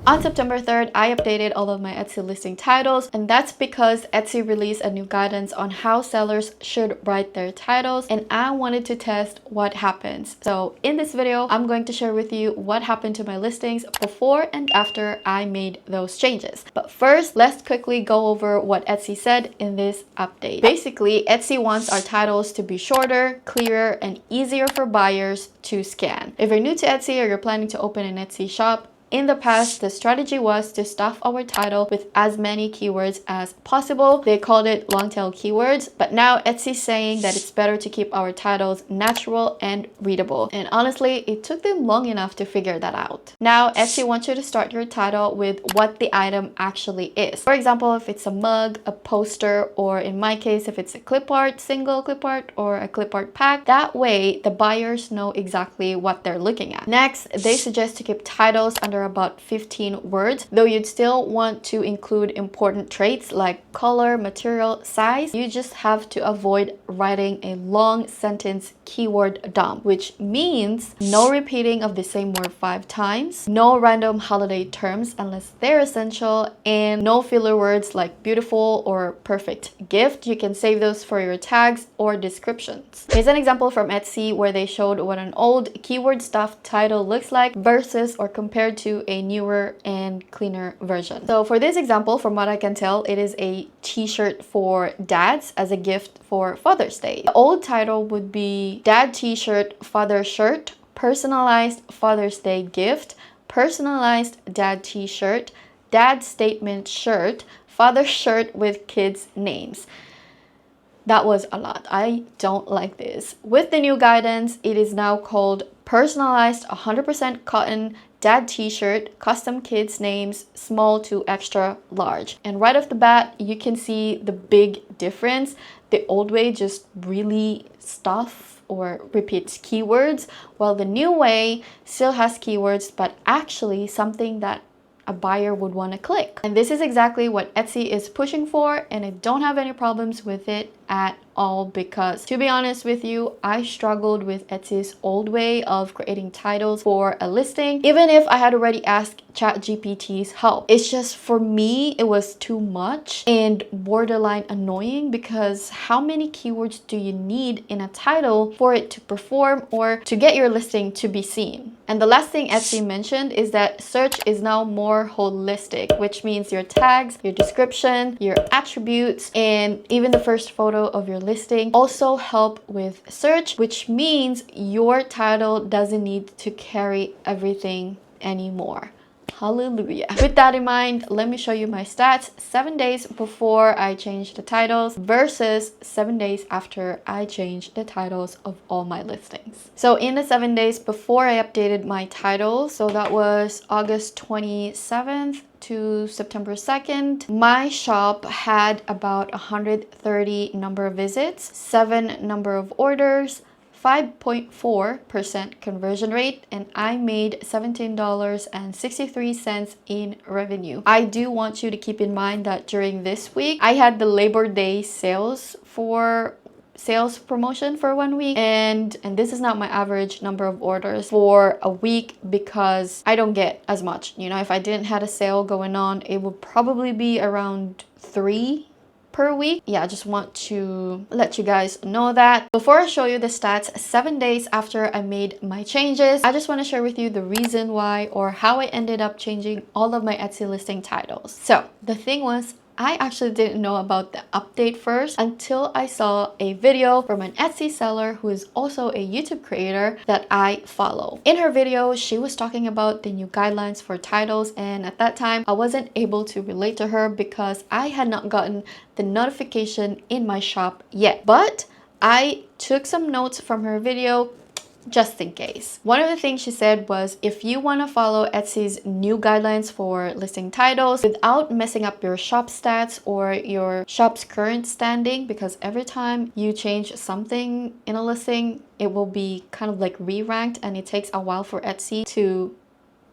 On September 3rd, I updated all of my Etsy listing titles, and that's because Etsy released a new guidance on how sellers should write their titles, and I wanted to test what happens. So in this video, I'm going to share with you what happened to my listings before and after I made those changes. But first, let's quickly go over what Etsy said in this update. Basically, Etsy wants our titles to be shorter, clearer, and easier for buyers to scan. If you're new to Etsy or you're planning to open an Etsy shop, in the past, the strategy was to stuff our title with as many keywords as possible. They called it long tail keywords, but now Etsy's saying that it's better to keep our titles natural and readable. And honestly, it took them long enough to figure that out. Now, Etsy wants you to start your title with what the item actually is. For example, if it's a mug, a poster, or in my case, if it's a clip art, single clip art, or a clip art pack, that way the buyers know exactly what they're looking at. Next, they suggest to keep titles under about 15 words, though you'd still want to include important traits like color, material, size. You just have to avoid writing a long sentence keyword dump, which means no repeating of the same word 5 times, no random holiday terms unless they're essential, and no filler words like beautiful or perfect gift. You can save those for your tags or descriptions. Here's an example from Etsy where they showed what an old keyword stuffed title looks like versus or compared to a newer and cleaner version. So for this example, from what I can tell, it is a t-shirt for dads as a gift for Father's Day. The old title would be Dad T-shirt, Father Shirt, Personalized Father's Day Gift, Personalized Dad T-shirt, Dad Statement Shirt, Father Shirt with kids' names. That was a lot. I don't like this. With the new guidance, it is now called Personalized 100% Cotton Dad T-shirt, custom kids names, small to extra large. And right off the bat, you can see the big difference. The old way just really stuff or repeats keywords, while the new way still has keywords, but actually something that a buyer would want to click. And this is exactly what Etsy is pushing for, and I don't have any problems with it at all, because to be honest with you, I struggled with Etsy's old way of creating titles for a listing, even if I had already asked ChatGPT's help. It's just, for me, it was too much and borderline annoying, because how many keywords do you need in a title for it to perform or to get your listing to be seen? And the last thing Etsy mentioned is that search is now more holistic, which means your tags, your description, your attributes, and even the first photo of your listing also help with search, which means your title doesn't need to carry everything anymore. Hallelujah. With that in mind, let me show you my stats 7 days before I changed the titles versus 7 days after I changed the titles of all my listings. So in the 7 days before I updated my titles, so that was August 27th to September 2nd, my shop had about 130 number of visits, 7 number of orders, 5.4% conversion rate, and I made $17.63 in revenue. I do want you to keep in mind that during this week, I had the Labor Day sales promotion for 1 week, and this is not my average number of orders for a week, because I don't get as much. You know, if I didn't have a sale going on, it would probably be around 3 per week. Yeah, I just want to let you guys know that. Before I show you the stats 7 days after I made my changes, I just want to share with you the reason why, or how I ended up changing all of my Etsy listing titles. So the thing was, I actually didn't know about the update first until I saw a video from an Etsy seller who is also a YouTube creator that I follow. In her video, she was talking about the new guidelines for titles, and at that time, I wasn't able to relate to her because I had not gotten the notification in my shop yet. But I took some notes from her video just in case. One of the things she said was, if you want to follow Etsy's new guidelines for listing titles without messing up your shop stats or your shop's current standing, because every time you change something in a listing, it will be kind of like re-ranked, and it takes a while for Etsy to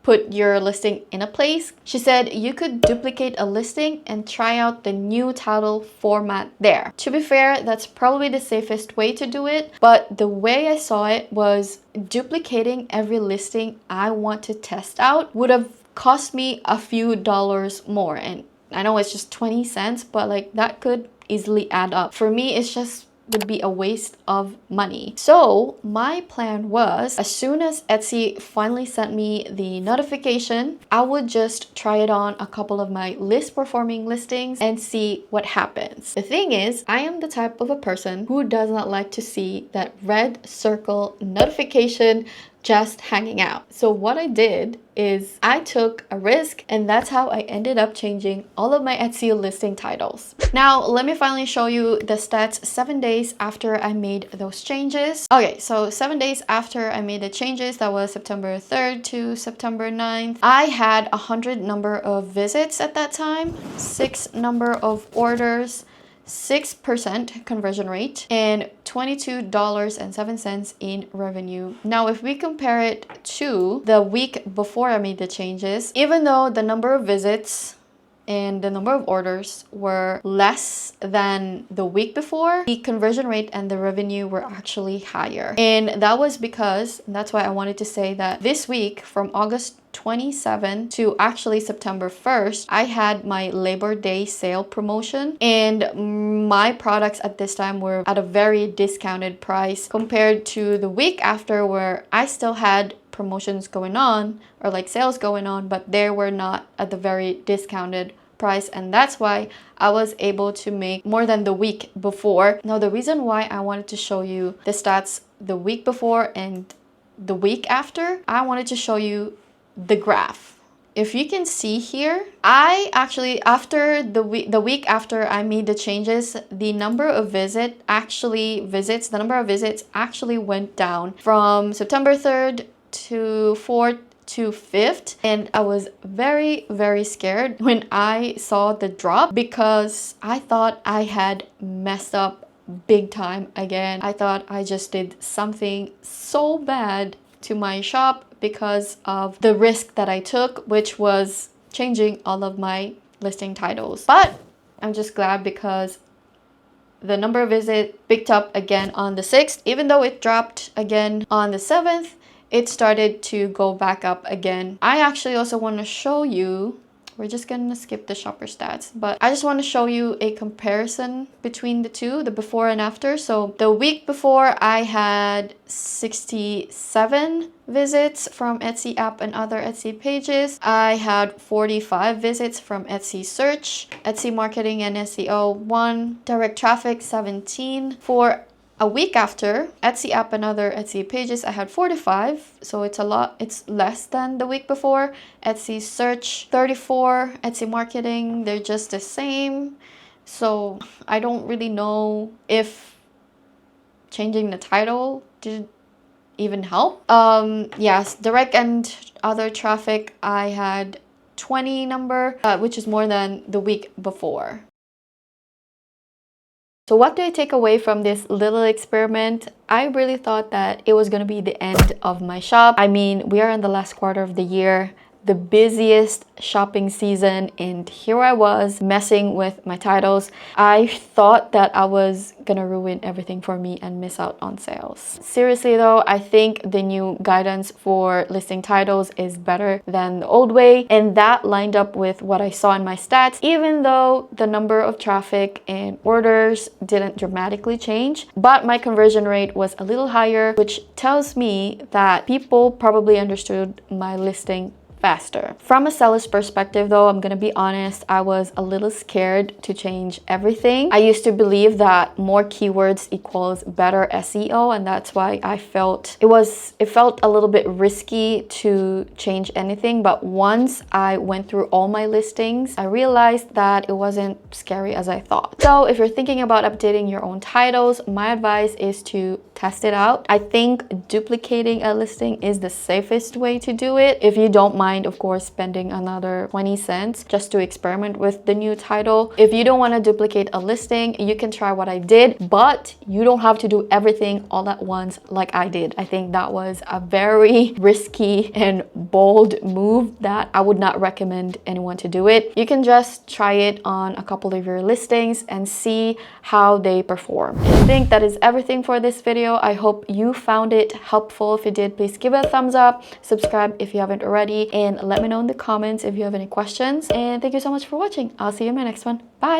put your listing in a place. She said you could duplicate a listing and try out the new title format there. To be fair, that's probably the safest way to do it, but the way I saw it was duplicating every listing I want to test out would have cost me a few dollars more. And I know it's just 20 cents, but like that could easily add up. For me, it's just would be a waste of money. So my plan was, as soon as Etsy finally sent me the notification, I would just try it on a couple of my list performing listings and see what happens. The thing is, I am the type of a person who does not like to see that red circle notification just hanging out. So what I did is I took a risk, and that's how I ended up changing all of my Etsy listing titles. Now, let me finally show you the stats 7 days after I made those changes. Okay, so 7 days after I made the changes, that was September 3rd to September 9th, I had 100 number of visits at that time, 6 number of orders, 6% conversion rate, and $22.07 in revenue. Now, if we compare it to the week before I made the changes, even though the number of visits and the number of orders were less than the week before, the conversion rate and the revenue were actually higher. And that was because, and that's why I wanted to say that this week from August 27 to actually September 1st, I had my Labor Day sale promotion, and my products at this time were at a very discounted price compared to the week after, where I still had promotions going on or like sales going on, but they were not at the very discounted price, and that's why I was able to make more than the week before. Now, the reason why I wanted to show you the stats the week before and the week after, I wanted to show you the graph. If you can see here, I actually, after the week after I made the changes, the number of visits actually went down from September 3rd to 4th to 5th, and I was very, very scared when I saw the drop, because I thought I had messed up big time again. I thought I just did something so bad to my shop because of the risk that I took, which was changing all of my listing titles. But I'm just glad, because the number of visits picked up again on the 6th. Even though it dropped again on the 7th, it started to go back up again. I actually also want to show you, we're just gonna skip the shopper stats, but I just want to show you a comparison between the two, the before and after. So the week before, I had 67 visits from Etsy app and other Etsy pages. I had 45 visits from Etsy search, Etsy marketing and SEO 1, direct traffic 17. For a week after, Etsy app and other Etsy pages, I had 45, so it's less than the week before. Etsy search 34, Etsy marketing, they're just the same. So I don't really know if changing the title did even help. Yes, direct and other traffic, I had 20 number, which is more than the week before. So what do I take away from this little experiment? I really thought that it was going to be the end of my shop. I mean, we are in the last quarter of the year, the busiest shopping season, and here I was messing with my titles. I thought that I was gonna ruin everything for me and miss out on sales. Seriously though, I think the new guidance for listing titles is better than the old way, and that lined up with what I saw in my stats. Even though the number of traffic and orders didn't dramatically change, but my conversion rate was a little higher, which tells me that people probably understood my listing faster. From a seller's perspective though, I'm gonna be honest, I was a little scared to change everything. I used to believe that more keywords equals better SEO, and that's why I felt it felt a little bit risky to change anything. But once I went through all my listings, I realized that it wasn't scary as I thought. So if you're thinking about updating your own titles, my advice is to test it out. I think duplicating a listing is the safest way to do it. If you don't mind, of course, spending another 20 cents just to experiment with the new title. If you don't want to duplicate a listing, you can try what I did, but you don't have to do everything all at once like I did. I think that was a very risky and bold move that I would not recommend anyone to do it. You can just try it on a couple of your listings and see how they perform. I think that is everything for this video. video. I hope you found it helpful. If you did, please give it a thumbs up, subscribe if you haven't already, and let me know in the comments if you have any questions. And thank you so much for watching. I'll see you in my next one. Bye!